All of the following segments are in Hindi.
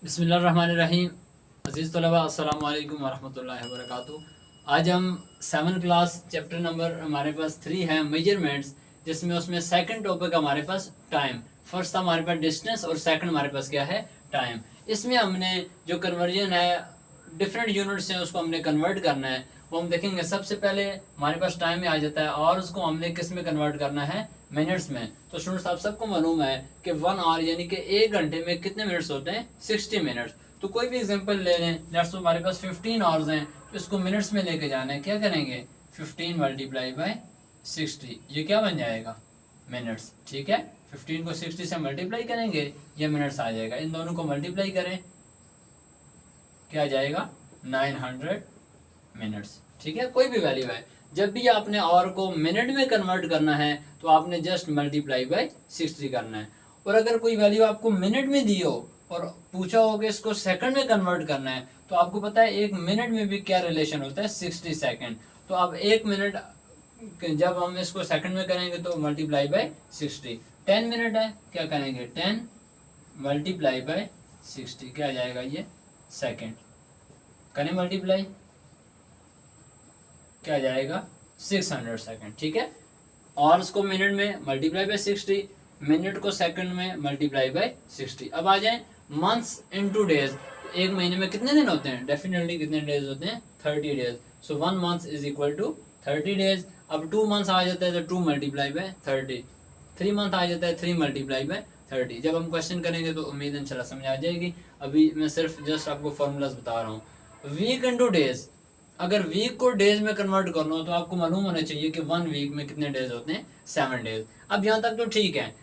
बिस्मिल्लाहिर्रहमानिर्रहीम। अज़ीज़ तलबा अस्सलाम वालेकुम वरहमतुल्लाहि वबरकातुहू। आज हम 7 क्लास चैप्टर नंबर हमारे पास 3 है मेजरमेंट्स, जिसमें उसमें सेकंड टॉपिक हमारे पास टाइम। फर्स्ट था हमारे पास डिस्टेंस और सेकंड हमारे पास क्या है, टाइम। इसमें हमने जो कन्वर्जन है डिफरेंट यूनिट्स हैं उसको हमने कन्वर्ट करना है, वो हम देखेंगे। सबसे पहले हमारे पास टाइम में आ जाता है और उसको हमने किस में कन्वर्ट करना है, मिनट्स में। तो स्टूडेंट्स आप सबको मालूम है कि 1 आवर यानी कि 1 घंटे में कितने मिनट्स होते हैं, 60 मिनट्स। तो कोई भी एग्जांपल ले लें, लेट्स सपोज हमारे पास 15 आवर्स हैं, तो इसको मिनट्स में लेके जाना है। क्या करेंगे, 15 मल्टीप्लाई बाय 60, ये क्या बन जाएगा, मिनट्स। ठीक है, 15 को 60 से मल्टीप्लाई करेंगे, ये मिनट्स आ जाएगा। इन दोनों को मल्टीप्लाई करें, क्या आ जाएगा, 900 मिनट्स। ठीक है, कोई भी वैल्यू है, जब भी आपने आवर को मिनट में कन्वर्ट करना है तो आपने जस्ट मल्टीप्लाई बाय 60 करना है। और अगर कोई वैल्यू आपको मिनट में दी हो और पूछा हो कि इसको सेकंड में कन्वर्ट करना है, तो आपको पता है एक मिनट में भी क्या रिलेशन होता है, 60 सेकंड। तो अब एक मिनट जब हम इसको सेकंड में करेंगे तो मल्टीप्लाई बाय 60। 10 मिनट है, क्या करेंगे, 10 मल्टीप्लाई बाय 60, क्या आ जाएगा, ये सेकंड। करें मल्टीप्लाई, क्या जाएगा, 600 सेकंड। ठीक है, और उसको मिनट में मल्टीप्लाई बाय 60, मिनट को सेकंड में मल्टीप्लाई बाय 60। अब आ जाए मंथ्स इनटू डेज। एक महीने में कितने दिन होते हैं, डेफिनेटली कितने डेज होते हैं, 30 days. So 1 month is equal to 30 days. अब 2 मंथ्स आ जाता है तो 2 मल्टीप्लाई बाय 30। 3 मंथ आ जाता है, 3 मल्टीप्लाई बाय 30। जब हम क्वेश्चन करेंगे तो उम्मीद इंशाल्लाह समझ आ जाएगी। अभी मैं सिर्फ जस्ट आपको फॉर्मूलाज बता रहा हूँ। वीक इंटू डेज, अगर वीक को डेज में कन्वर्ट करना हो तो आपको मालूम होना चाहिए कि 1 वीक में कितने डेज होते हैं, 7 डेज। अब यहाँ तक तो ठीक है।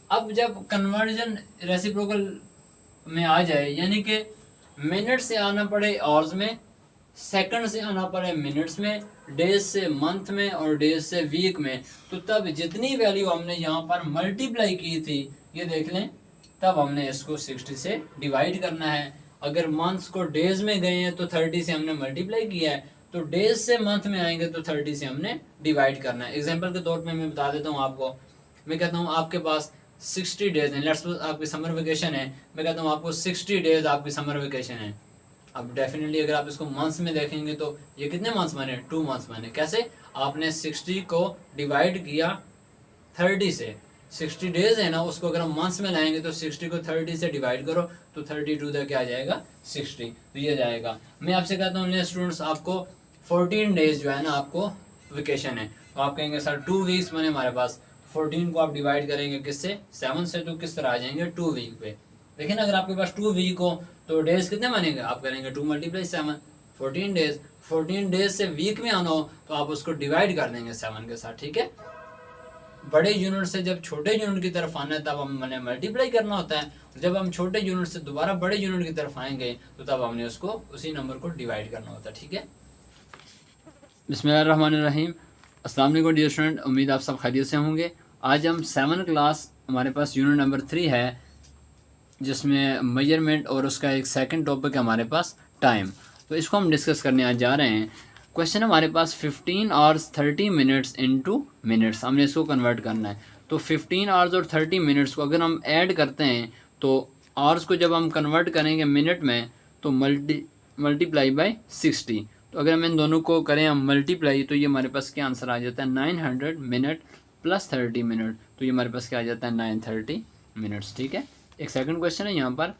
अब जब कन्वर्जन रेसिप्रोकल में आ जाए, यानी कि मिनट से आना पड़े आवर्स में, सेकंड से आना पड़े मिनट्स में, डेज से मंथ में और डेज से वीक में, तो तब जितनी वैल्यू हमने यहाँ पर मल्टीप्लाई की थी, ये देख लें, तब हमने इसको 60 से डिवाइड करना है। अगर मंथ्स को डेज में गए हैं तो 30 से हमने मल्टीप्लाई किया है, तो डेज से मंथ में आएंगे तो 30 से हमने डिवाइड करना है। एग्जांपल के तौर पे मैं बता देता हूँ आपको। मैं कहता हूँ आपके पास 60 डेज हैं, लेट्स सपोज आपकी समर वेकेशन है। मैं कहता हूँ आपको 60 डेज आपकी समर वेकेशन है। अब डेफिनेटली अगर आप इसको मंथ्स में देखेंगे तो ये कितने मंथ्स बने, 2 मंथ्स बने। कैसे, आपने 60 को डिवाइड किया 30 से। 60 डेज है ना, उसको अगर हम मंथ्स में लाएंगे तो 60 को 30 से डिवाइड करो तो 30 टू द क्या आ जाएगा, 60। तो ये जाएगा। मैं आपसे कहता हूँ स्टूडेंट्स, आपको 14 डेज जो है ना आपको वेकेशन है, तो आप कहेंगे सर 2 वीक्स बने हमारे पास। 14 को आप डिवाइड करेंगे किससे, 7 से, तो किस तरह आ जाएंगे, 2 वीक पे। लेकिन अगर आपके पास 2 वीक हो तो डेज कितने बनेंगे, आप करेंगे 2 मल्टीप्लाई 7, 14 डेज। 14 डेज से वीक में आना हो तो आप उसको डिवाइड कर देंगे 7 के साथ। ठीक है, बड़े यूनिट से जब छोटे यूनिट की तरफ आना है तब हमने मल्टीप्लाई करना होता है। जब हम छोटे यूनिट से दोबारा बड़े यूनिट की तरफ आएंगे तो तब हमने उसको उसी नंबर को डिवाइड करना होता है। ठीक है, बिस्मिल्लाहिर्रहमानिर्रहीम। अस्सलाम वालेकुम डियर स्टूडेंट, उम्मीद आप सब खैरियत से होंगे। आज हम 7 क्लास हमारे पास यूनिट नंबर 3 है, जिसमें मेजरमेंट और उसका एक सेकंड टॉपिक है हमारे पास, टाइम। तो इसको हम डिस्कस करने आज जा रहे हैं। क्वेश्चन हमारे पास 15 आवर्स 30 मिनट्स इनटू मिनट्स, हमने इसको कन्वर्ट करना है। तो 15 आवर्स और 30 मिनट्स को अगर हम ऐड करते हैं तो आवर्स को जब हम कन्वर्ट करेंगे मिनट में तो मल्टीप्लाई बाय 60। तो अगर हम इन दोनों को करें हम मल्टीप्लाई, तो ये हमारे पास क्या आंसर आ जाता है, 900 मिनट प्लस 30 मिनट, तो ये हमारे पास क्या आ जाता है, 930 मिनट्स। ठीक है, एक सेकंड क्वेश्चन है यहाँ पर।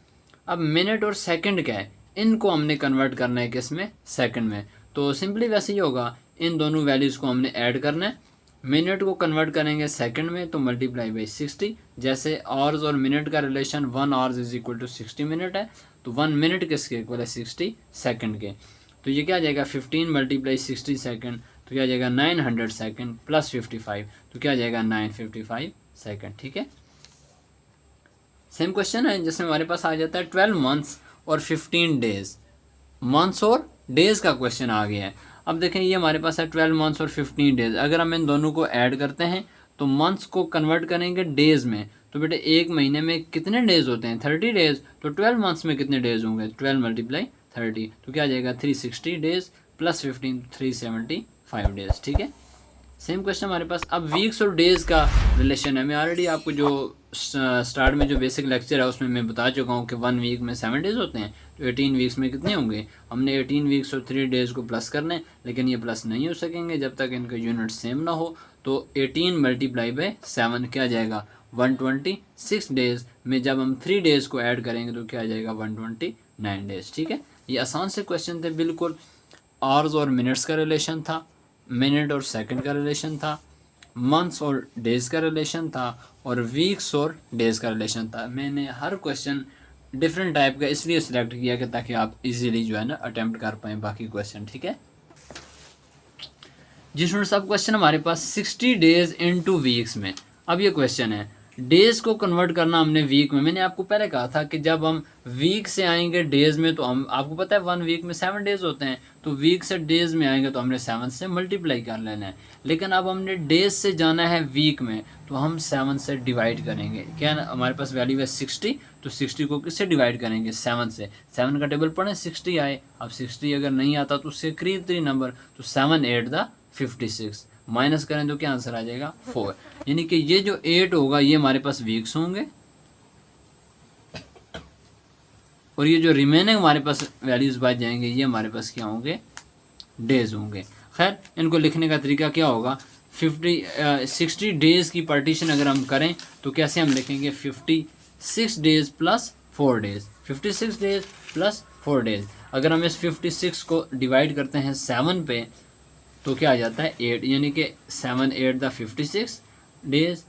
अब मिनट और सेकंड क्या है, इनको हमने कन्वर्ट करना है किस में, सेकंड में। तो सिंपली वैसे ही होगा, इन दोनों वैल्यूज़ को हमने ऐड करना है। मिनट को कन्वर्ट करेंगे सेकंड में तो मल्टीप्लाई बाई 60। जैसे आवर्स और मिनट का relation 1 hours is equal to 60 minute है, तो 1 मिनट किसके इक्वल है, 60 सेकंड के। तो ये क्या आ जाएगा, 15 मल्टीप्लाई 60 सेकंड, तो क्या आ जाएगा 900 सेकंड प्लस 55, तो क्या आ जाएगा 955 सेकंड। ठीक है, सेम क्वेश्चन है जिसमें हमारे पास आ जाता है 12 मंथ्स और 15 डेज। मंथ्स और डेज का क्वेश्चन आ गया है। अब देखें ये हमारे पास है 12 मंथ्स और 15 डेज। अगर हम इन दोनों को ऐड करते हैं तो मंथ्स को कन्वर्ट करेंगे डेज में, तो बेटे एक महीने में कितने डेज होते हैं, 30 डेज। तो 12 मंथ्स में कितने डेज होंगे, 12 मल्टीप्लाई 30, तो क्या आ जाएगा 360 डेज प्लस 15 375 डेज। ठीक है, सेम क्वेश्चन हमारे पास। अब वीक्स और डेज का रिलेशन है, मैं ऑलरेडी आपको जो स्टार्ट में जो बेसिक लेक्चर है उसमें मैं बता चुका हूँ कि 1 वीक में 7 डेज़ होते हैं, तो 18 वीक्स में कितने होंगे। हमने 18 वीक्स और 3 डेज़ को प्लस करने, लेकिन ये प्लस नहीं हो सकेंगे जब तक इनका यूनिट सेम ना हो। तो 18 मल्टीप्लाई बाई 7 क्या आ जाएगा 126 डेज़ में जब हम 3 डेज़ को ऐड करेंगे तो क्या आ जाएगा 129 डेज़। ठीक है, ये आसान से क्वेश्चन थे बिल्कुल। आवर्स और मिनट्स का रिलेशन था, मिनट और सेकंड का रिलेशन था, मंथ्स और डेज़ का रिलेशन था, और वीक्स और डेज़ का रिलेशन था। मैंने हर क्वेश्चन डिफरेंट टाइप का इसलिए सिलेक्ट किया कि ताकि आप इजीली जो है ना अटेम्प्ट कर पाएँ बाकी क्वेश्चन। ठीक है जी स्टूडेंट्स, अब क्वेश्चन हमारे पास 60 डेज इनटू वीक्स में। अब ये क्वेश्चन है डेज को कन्वर्ट करना हमने वीक में। मैंने आपको पहले कहा था कि जब हम वीक से आएंगे डेज में तो हम, आपको पता है 1 वीक में 7 डेज होते हैं, तो वीक से डेज में आएंगे तो हमने 7 से मल्टीप्लाई कर लेना है। लेकिन अब हमने डेज से जाना है वीक में तो हम 7 से डिवाइड करेंगे। क्या ना, हमारे पास वैल्यू है 60, तो 60 को किससे डिवाइड करेंगे 7 से। 7 का टेबल पढ़ें 60 आए। अब 60 अगर नहीं आता तो उससे करीब 3 नंबर, तो 7 8 द 56 माइनस करें तो क्या आंसर आ जाएगा 4। यानी कि ये जो 8 होगा ये हमारे पास वीक्स होंगे और ये जो रिमेनिंग हमारे पास वैल्यूज बच जाएंगे ये हमारे पास क्या होंगे डेज होंगे। खैर इनको लिखने का तरीका क्या होगा, 60 डेज की पार्टीशन अगर हम करें तो कैसे हम लिखेंगे 56 days plus 4 days, 56 days plus 4 days. अगर हम इस 56 को डिवाइड करते हैं 7 पे तो क्या आ जाता है 8, यानी कि 7 8 द 56 डेज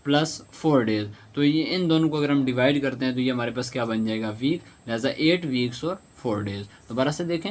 प्लस 4 डेज। तो ये इन दोनों को अगर हम डिवाइड करते हैं तो ये हमारे पास क्या बन जाएगा वीक, लिहाजा 8 वीक्स और 4 डेज। दोबारा से देखें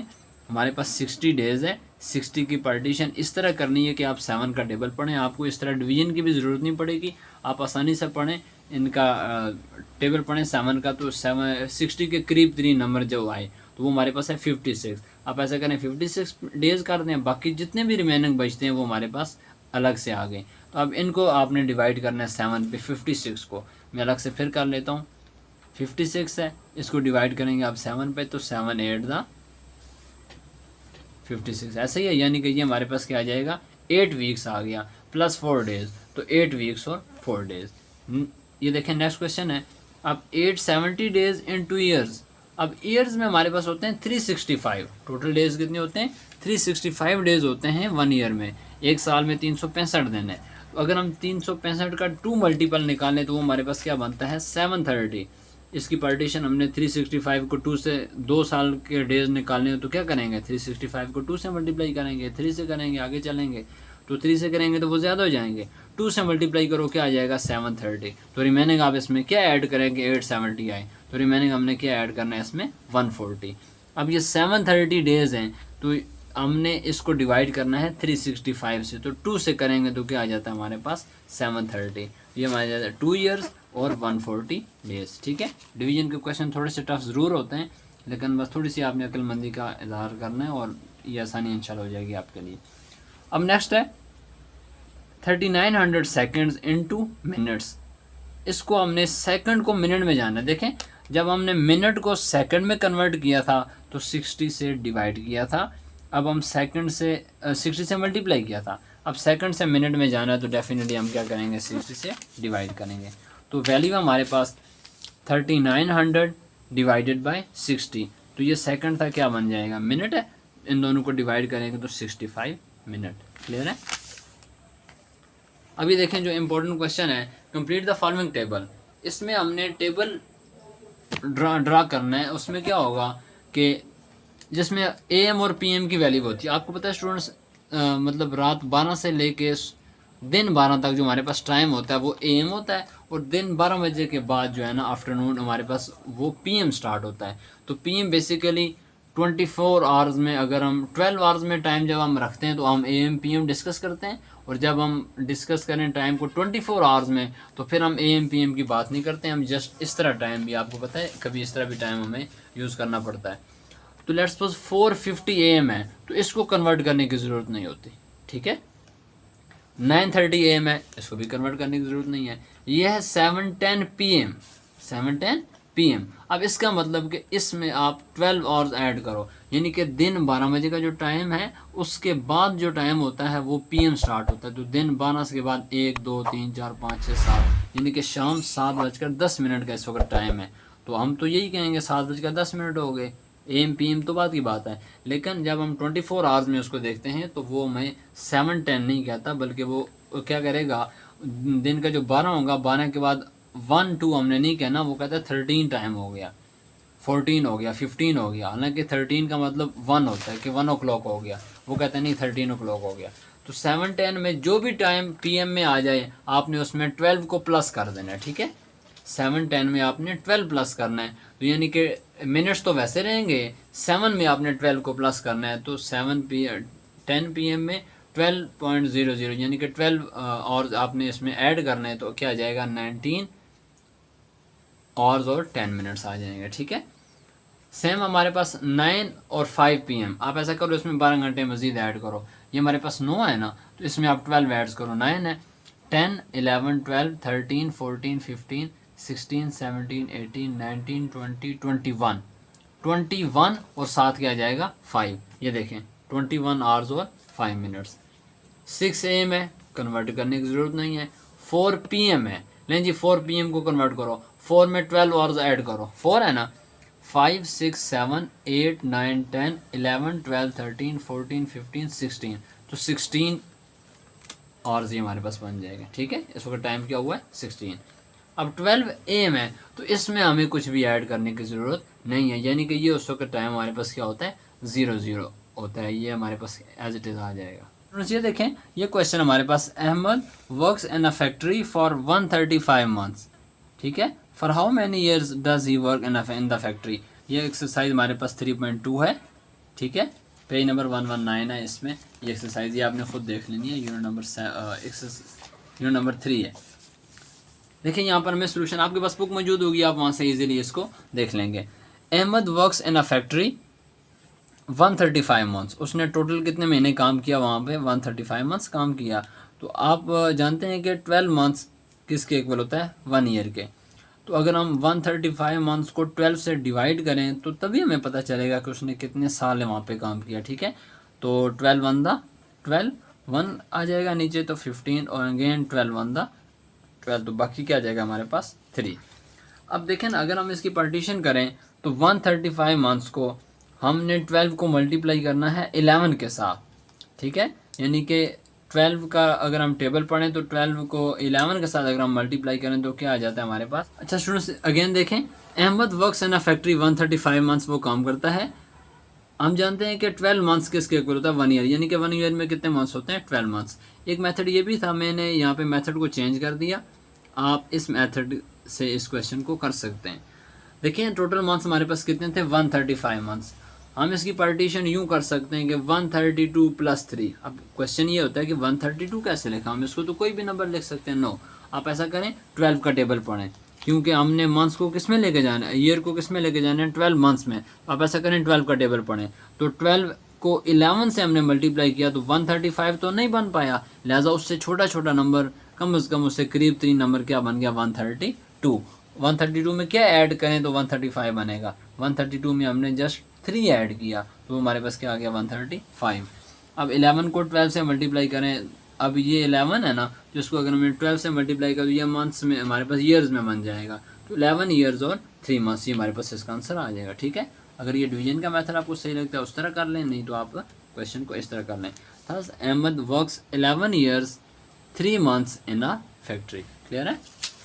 हमारे पास 60 डेज है, 60 की पार्टीशन इस तरह करनी है कि आप 7 का टेबल पढ़ें, आपको इस तरह डिवीजन की भी ज़रूरत नहीं पड़ेगी, आप आसानी से पढ़ें, इनका टेबल पढ़ें 7 का। तो 60 के करीब 3 नंबर जो आए तो वो हमारे पास है 56। आप ऐसा करें 56 डेज कर दें, बाकी जितने भी रिमेनिंग बचते हैं वो हमारे पास अलग से आ गए। तो अब इनको आपने डिवाइड करना है 7 पे, 56 को मैं अलग से फिर कर लेता हूँ। 56 है, इसको डिवाइड करेंगे आप 7 पे तो 7 8 द 56 ऐसे ही है, यानी कि ये हमारे पास क्या आ जाएगा 8 वीक्स आ गया प्लस 4 डेज, तो 8 वीक्स और 4 डेज। ये देखें नेक्स्ट क्वेश्चन है, अब 870 डेज इन 2 ईयर्स। अब ईयर्स में हमारे पास होते हैं 365, टोटल डेज कितने होते हैं 365 डेज होते हैं 1 ईयर में। एक साल में 365 दिन है, तो अगर हम 365 का 2 मल्टीपल निकालें तो वो हमारे पास क्या बनता है 730। इसकी पार्टीशन हमने 365 को 2 से 2 साल के डेज निकालने हो तो क्या करेंगे 365 को 2 से मल्टीप्लाई करेंगे, 3 से करेंगे, आगे चलेंगे तो 3 से करेंगे तो वो ज़्यादा हो जाएंगे, 2 से मल्टीप्लाई करो क्या आ जाएगा 730। तो रिमेनिंग आप इसमें क्या ऐड करेंगे 870 आए, तो रिमेनिंग हमने क्या ऐड करना है इसमें 140। अब ये 730 डेज हैं तो हमने इसको डिवाइड करना है 365 से, तो 2 से करेंगे तो क्या आ जाता है हमारे पास 730। ये हमारे जाता है 2 ईयर्स और 140 डेज। ठीक है, डिवीजन के क्वेश्चन थोड़े से टफ ज़रूर होते हैं लेकिन बस थोड़ी सी आपने अक्लमंदी का इजहार करना है और ये आसानी इंशाल्लाह हो जाएगी आपके लिए। अब नेक्स्ट है 3900 सेकेंड्स इनटू मिनट्स। इसको हमने सेकंड को मिनट में जाना है। देखें जब हमने मिनट को सेकंड में कन्वर्ट किया था तो 60 से डिवाइड किया था, अब हम सेकंड से 60 से मल्टीप्लाई किया था, अब सेकंड से मिनट में जाना है तो डेफिनेटली हम क्या करेंगे 60 से डिवाइड करेंगे। तो वैल्यू हमारे पास 3900 डिवाइडेड बाय 60, तो ये सेकंड था क्या बन जाएगा मिनट है, इन दोनों को डिवाइड करेंगे तो 65 मिनट। क्लियर है। अभी देखें जो इम्पोर्टेंट क्वेश्चन है कंप्लीट द फॉलोइंग टेबल। इसमें हमने टेबल ड्रा करना है। उसमें क्या होगा कि जिसमें AM और PM की वैल्यू होती है। आपको पता है स्टूडेंट्स मतलब रात 12 से लेके दिन 12 तक जो हमारे पास टाइम होता है वो AM होता है और दिन 12 बजे के बाद जो है ना आफ्टरनून हमारे पास वो PM स्टार्ट होता है। तो PM बेसिकली 24 आवर्स में, अगर हम 12 आवर्स में टाइम जब हम रखते हैं तो हम AM PM डिस्कस करते हैं, और जब हम डिस्कस करें टाइम को 24 आवर्स में तो फिर हम AM PM की बात नहीं करते, हम जस्ट इस तरह टाइम भी, आपको पता है कभी इस तरह भी टाइम हमें यूज़ करना पड़ता है। तो लेट्स सपोज 4:50 AM है तो इसको कन्वर्ट करने की ज़रूरत नहीं होती। ठीक है, 9:30 AM है, इसको भी कन्वर्ट करने की ज़रूरत नहीं है। यह है 7:10 PM, 7:10 PM। अब इसका मतलब कि इसमें आप 12 आवर्स ऐड करो, यानी कि दिन 12 बजे का जो टाइम है उसके बाद जो टाइम होता है वो PM स्टार्ट होता है। तो दिन 12 के बाद 1 2 3 4 5 6 7 यानी कि शाम 7:10 का इस वक्त टाइम है। तो हम तो यही कहेंगे 7:10 हो गए। AM PM तो बात की बात है, लेकिन जब हम 24 आवर्स में उसको देखते हैं तो वो मैं 7-10 नहीं कहता, बल्कि वो क्या करेगा, दिन का जो 12 होगा, 12 के बाद 1-2 हमने नहीं कहना, वो कहता है 13 टाइम हो गया, 14 हो गया, 15 हो गया। हालांकि 13 का मतलब 1 होता है कि 1 o'clock हो गया, वो कहते हैं नहीं 13 o'clock हो गया। तो 7-10 में जो भी टाइम PM में आ जाए आपने उसमें 12 को प्लस कर देना है, ठीक है। 7-10 में आपने 12 प्लस करना है, तो यानी कि मिनट्स तो वैसे रहेंगे, 7 में आपने 12 को प्लस करना है। तो 10 PM में 12.00 यानी कि 12 और आपने इसमें ऐड करना है, तो क्या आ जाएगा 19 आवर्स और 10 मिनट्स आ जाएंगे, ठीक है। सेम हमारे पास 9 और 5 PM, आप ऐसा करो इसमें 12 घंटे मजीद ऐड करो। ये हमारे पास 9 है ना, तो इसमें आप 12 ऐड करो, 9 है, 10 11 12 13 14 15 16 17 18 19 20 21 और साथ क्या आ जाएगा 5। ये देखें 21 आवर्स और 5 मिनट्स। 6 AM है, कन्वर्ट करने की ज़रूरत नहीं है। 4 PM है, लें जी 4 PM को कन्वर्ट करो, 4 में 12 आवर्स ऐड करो, 4 है ना, 5 6 7 8 9 10 11 12 13 14 15 16, तो 16 आवर्स ये हमारे पास बन जाएगा, ठीक है। इस वक्त टाइम क्या हुआ है 16। अब 12 AM है, तो इसमें हमें कुछ भी ऐड करने की ज़रूरत नहीं है, यानी कि ये उस वक्त टाइम हमारे पास क्या होता है 00 होता है, ये हमारे पास एज इट इज़ आ जाएगा। ये देखें, ये क्वेश्चन हमारे पास, Ahmed works in a factory for 135 months, ठीक है, for how many years does he work in the factory. ये एक्सरसाइज हमारे पास 3.2 है, ठीक है, पेज नंबर 119 है। इसमें ये एक्सरसाइज ये आपने खुद देख लेनी है, यूनिट नंबर 3 है। देखिए यहाँ पर हमें सोल्यूशन, आपके पास बुक मौजूद होगी, आप वहाँ से इजीली इसको देख लेंगे। Ahmed works in a factory 135 months, उसने टोटल कितने महीने काम किया वहाँ पे 135 मंथ्स काम किया। तो आप जानते हैं कि 12 मंथ्स किसके इक्वल होता है 1 ईयर के। तो अगर हम 135 मंथ्स को 12 से डिवाइड करें तो तभी हमें पता चलेगा कि उसने कितने साल वहाँ पे काम किया, ठीक है। तो 12 1 आ जाएगा नीचे, तो 15 और अगेन 12 तो बाकी क्या आ जाएगा हमारे पास 3। अब देखें ना, अगर हम इसकी पार्टीशन करें तो 135 मंथ्स को हमने 12 को मल्टीप्लाई करना है 11 के साथ, ठीक है। यानी कि 12 का अगर हम टेबल पढ़ें तो 12 को 11 के साथ अगर हम मल्टीप्लाई करें तो क्या आ जाता है हमारे पास। अच्छा स्टूडेंट्स, अगेन देखें, Ahmed works in a factory 135 months वो काम करता है। हम जानते हैं कि 12 मंथ्स किसके इक्वल होता है 1 ईयर, यानी कि 1 ईयर में कितने मंथ्स होते हैं 12 मंथ्स। एक मेथड ये भी था, मैंने यहाँ पे मेथड को चेंज कर दिया, आप इस मेथड से इस क्वेश्चन को कर सकते हैं। देखिए टोटल मंथ्स हमारे पास कितने थे 135 मंथ्स। हम इसकी पार्टीशन यूँ कर सकते हैं कि 132 + 3। अब क्वेश्चन ये होता है कि 132 कैसे लिखा, हम इसको तो कोई भी नंबर लिख सकते हैं। नो, आप ऐसा करें 12 का टेबल पढ़ें, क्योंकि हमने मंथ्स को किस में लेके जाना है, ईयर को किस में लेके जाना है 12 मंथ्स में। आप ऐसा करें 12 का टेबल पढ़ें, तो 12 को 11 से हमने मल्टीप्लाई किया तो 135 तो नहीं बन पाया, लिहाजा उससे छोटा छोटा नंबर, कम से कम उससे करीब 3 नंबर क्या बन गया 132। 132 में क्या ऐड करें तो 135 बनेगा, 132 में हमने जस्ट 3 ऐड किया तो हमारे पास क्या आ गया 135। अब 11 को 12 से मल्टीप्लाई करें, अब ये 11 है ना, तो इसको अगर हमने 12 से मल्टीप्लाई करें तो ये मंथ्स में हमारे पास ईयर्स में बन जाएगा, तो 11 ईयर्स और 3 मंथ्स, ये हमारे पास इसका आंसर आ जाएगा, ठीक है। अगर ये डिवीजन का मेथड आपको सही लगता है उस तरह कर लें, नहीं तो आप क्वेश्चन को इस तरह कर लें। Thus Ahmed works 11 years 3 months in a factory. Clear है।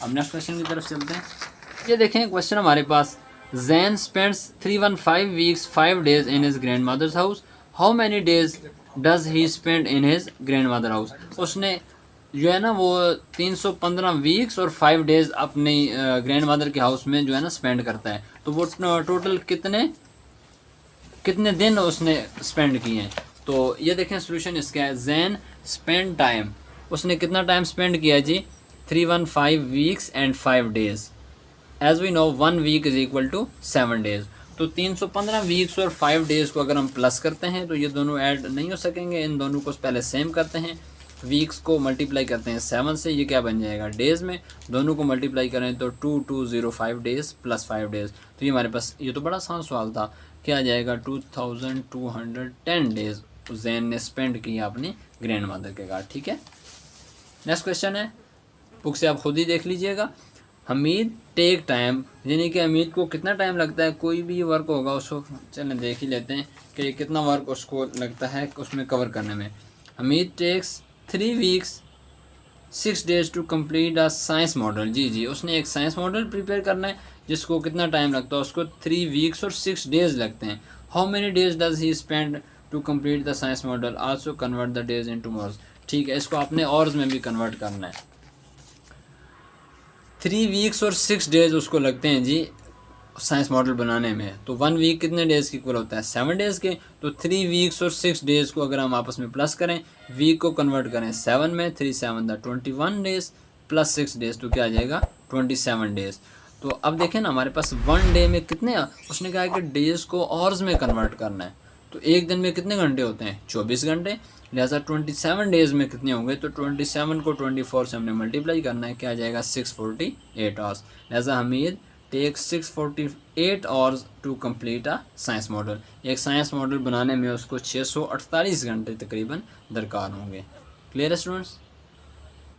अब नेक्स्ट क्वेश्चन की तरफ चलते हैं। ये देखें क्वेश्चन हमारे पास, Jain spends 315 weeks 5 days in his grand mother's house, how many days does he spend in his grand mother house. उसने जो है ना वो 315 वीक्स और 5 डेज अपनी ग्रैंड मदर के हाउस में जो है ना स्पेंड करता है, तो वो टोटल कितने दिन उसने स्पेंड किए हैं। तो ये देखें सोल्यूशन इसका है, जैन स्पेंड टाइम, उसने कितना टाइम स्पेंड किया जी 315 weeks and 5 days. As we know 1 week is equal to 7 days, तो 315 वीक्स और 5 डेज को अगर हम प्लस करते हैं तो ये दोनों ऐड नहीं हो सकेंगे, इन दोनों को पहले सेम करते हैं, वीक्स को मल्टीप्लाई करते हैं 7 से, ये क्या बन जाएगा डेज़ में, दोनों को मल्टीप्लाई करें तो 2205 डेज़ + 5 डेज़। तो ये हमारे पास, ये तो बड़ा आसान सवाल था, क्या आ जाएगा 2210 डेज उजैन ने स्पेंड किया अपनी ग्रैंड मदर के घर। ठीक है, नेक्स्ट क्वेश्चन है, बुक से आप खुद ही देख लीजिएगा। हमीद टेक टाइम, यानी कि हमीद को कितना टाइम लगता है, कोई भी वर्क होगा उसको, चलें देख ही लेते हैं कि कितना वर्क उसको लगता है उसमें कवर करने में। Hamid takes 3 weeks 6 days to complete a science model. जी, उसने एक साइंस मॉडल प्रिपेयर करना है जिसको कितना टाइम लगता है, उसको 3 वीक्स और 6 डेज लगते हैं। How many days does he spend to complete the science model, also convert the days into hours. ठीक है, इसको आपने आवर्स में भी कन्वर्ट करना है। 3 वीक्स और 6 डेज उसको लगते हैं जी साइंस मॉडल बनाने में, तो 1 वीक कितने डेज़ की इक्वल होता है, 7 डेज़ के। तो 3 वीक्स और 6 डेज़ को अगर हम आपस में प्लस करें, वीक को कन्वर्ट करें 7 में, 3 7 द 21 डेज़ प्लस 6 डेज़, तो क्या आ जाएगा 27 डेज़। तो अब देखें ना हमारे पास 1 डे में कितने, उसने कहा कि डेज़ को आवर्स में कन्वर्ट करना है, तो एक दिन में कितने घंटे होते हैं, 24 घंटे। लिहाजा 27 डेज़ में कितने होंगे, तो 27 को 24 से हमने मल्टीप्लाई करना है, क्या आ जाएगा 648 आवर्स। लिहाजा Hamid take 648 hours to complete a science model. एक साइंस मॉडल बनाने में उसको 648 घंटे तकरीबन दरकार होंगे। क्लियर है स्टूडेंट्स।